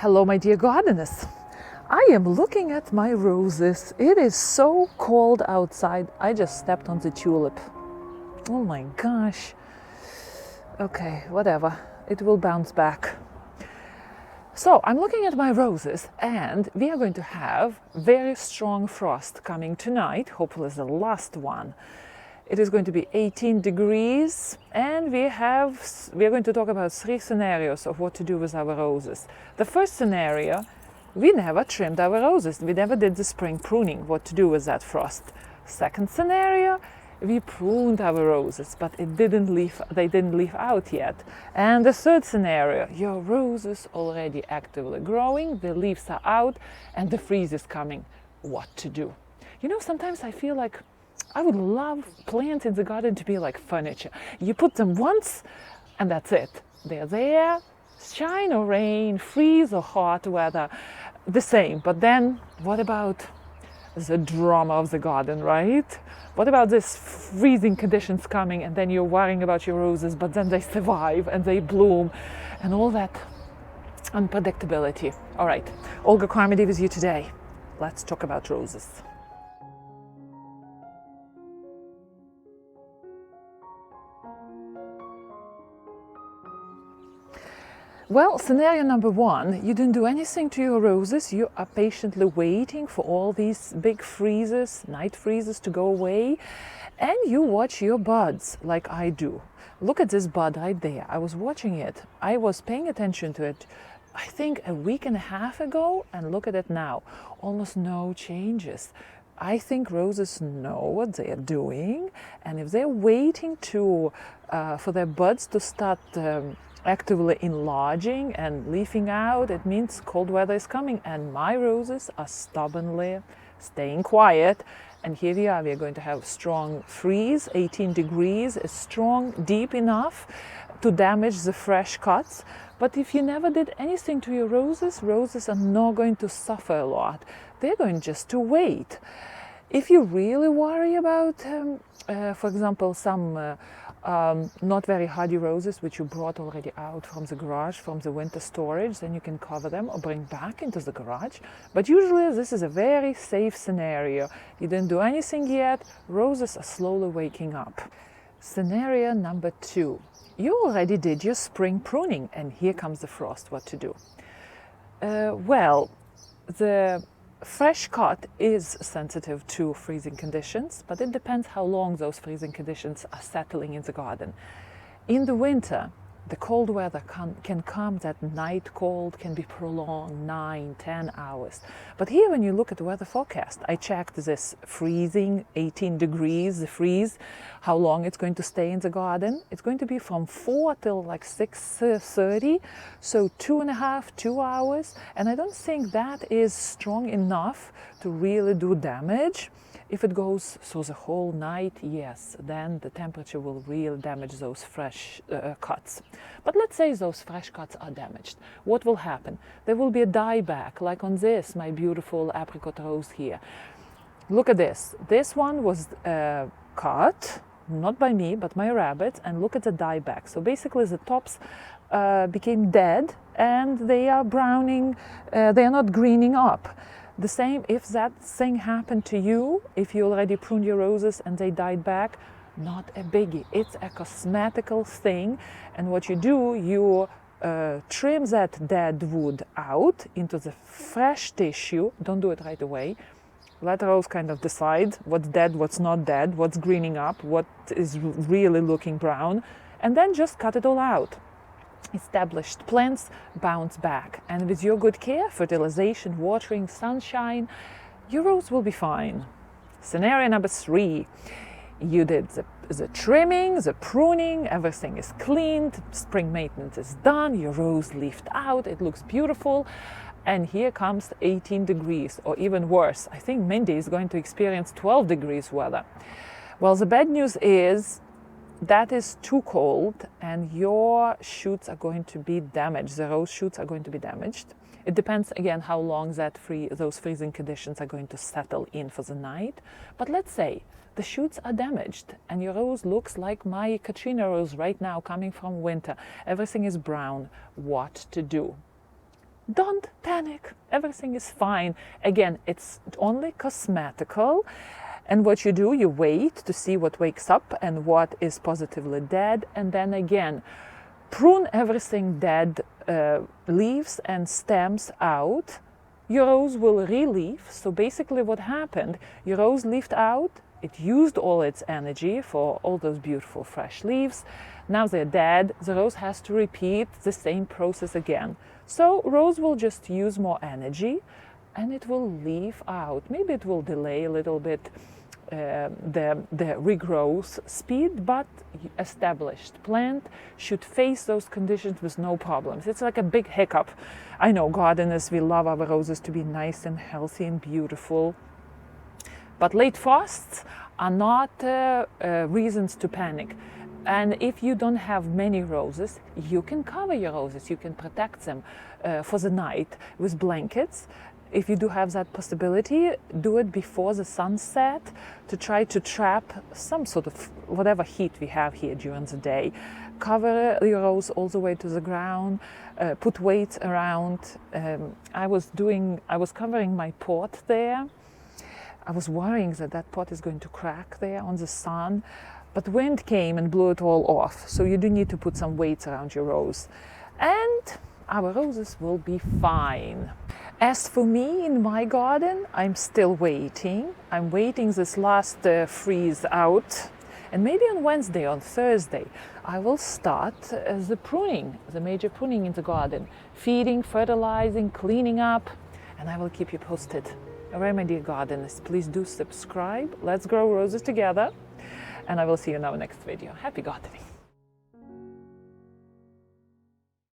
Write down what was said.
Hello, my dear gardeners. I am looking at my roses. It is so cold outside. I just stepped on the tulip. Oh my gosh. Okay, whatever. It will bounce back. So I'm looking at my roses, and we are going to have very strong frost coming tonight. Hopefully it's the last one. It is going to be 18 degrees, and we are going to talk about 3 scenarios of what to do with our roses. The first scenario, we never trimmed our roses. We never did the spring pruning, what to do with that frost. Second scenario, we pruned our roses, but they didn't leaf out yet. And the third scenario, your roses already actively growing, the leaves are out, and the freeze is coming. What to do? You know, sometimes I feel like I would love plants in the garden to be like furniture. You put them once and that's it. They're there, shine or rain, freeze or hot weather, the same. But then what about the drama of the garden, right? What about this freezing conditions coming, and then you're worrying about your roses, but then they survive and they bloom and all that unpredictability. All right, Olga, Carmody with you today. Let's talk about roses. Well, scenario number 1, you didn't do anything to your roses. You are patiently waiting for all these big freezes, night freezes to go away, and you watch your buds like I do. Look at this bud right there. I was watching it. I was paying attention to it, I think a week and a half ago, and look at it now. Almost no changes. I think roses know what they are doing, and if they're waiting for their buds to start actively enlarging and leafing out, it means cold weather is coming, and my roses are stubbornly staying quiet. And here we are going to have strong freeze. 18 degrees is strong, deep enough to damage the fresh cuts. But if you never did anything to your roses, roses are not going to suffer a lot. They're going just to wait. If you really worry about, for example, some not very hardy roses which you brought already out from the garage, from the winter storage, then you can cover them or bring back into the garage. But usually this is a very safe scenario. You didn't do anything yet, roses are slowly waking up. Scenario number 2. You already did your spring pruning, and here comes the frost. What to do? Well, the fresh cut is sensitive to freezing conditions, but it depends how long those freezing conditions are settling in the garden. In the winter, the cold weather can come, that night cold can be prolonged 9-10 hours. But here when you look at the weather forecast, I checked this freezing, 18 degrees, the freeze, how long it's going to stay in the garden. It's going to be from 4 till like 6:30, so 2 hours. And I don't think that is strong enough to really do damage. If it goes through the whole night, yes, then the temperature will really damage those fresh cuts. But let's say those fresh cuts are damaged. What will happen? There will be a dieback, like on this, my beautiful apricot rose here. Look at this. This one was cut, not by me, but my rabbits, and look at the dieback. So basically the tops became dead, and they are browning, they are not greening up. The same if that thing happened to you, if you already pruned your roses and they died back, not a biggie. It's a cosmetical thing, and what you do, you trim that dead wood out into the fresh tissue. Don't do it right away. Let the rose kind of decide what's dead, what's not dead, what's greening up, what is really looking brown, and then just cut it all out. Established plants bounce back, and with your good care, fertilization, watering, sunshine, your rose will be fine. Scenario number 3. You did the trimming, the pruning, everything is cleaned, spring maintenance is done, your rose leafed out, it looks beautiful, and here comes 18 degrees, or even worse. I think Mindy is going to experience 12 degrees weather. Well, the bad news is that is too cold, and your shoots are going to be damaged. The rose shoots are going to be damaged. It depends again how long those freezing conditions are going to settle in for the night. But let's say the shoots are damaged and your rose looks like my Katrina rose right now coming from winter. Everything is brown. What to do? don't panic. Everything is fine. Again, it's only cosmetical. And what you do, you wait to see what wakes up and what is positively dead. And then again, prune everything dead, leaves and stems out. Your rose will re-leaf. So basically what happened, your rose leafed out, it used all its energy for all those beautiful fresh leaves. Now they're dead. The rose has to repeat the same process again. So rose will just use more energy and it will leaf out. Maybe it will delay a little bit the regrowth speed, but established plant should face those conditions with no problems. It's like a big hiccup. I know gardeners, we love our roses to be nice and healthy and beautiful, but late frosts are not reasons to panic. And if you don't have many roses, you can cover your roses, you can protect them for the night with blankets. If you do have that possibility, do it before the sunset to try to trap some sort of whatever heat we have here during the day. Cover your rose all the way to the ground, put weights around. I was covering my pot there. I was worrying that that pot is going to crack there on the sun, but wind came and blew it all off. So you do need to put some weights around your rose. And our roses will be fine. As for me in my garden, I'm still waiting. I'm waiting this last freeze out. And maybe on Wednesday, on Thursday, I will start the pruning, the major pruning in the garden. Feeding, fertilizing, cleaning up, and I will keep you posted. All right, my dear gardeners, please do subscribe. Let's grow roses together. And I will see you in our next video. Happy gardening.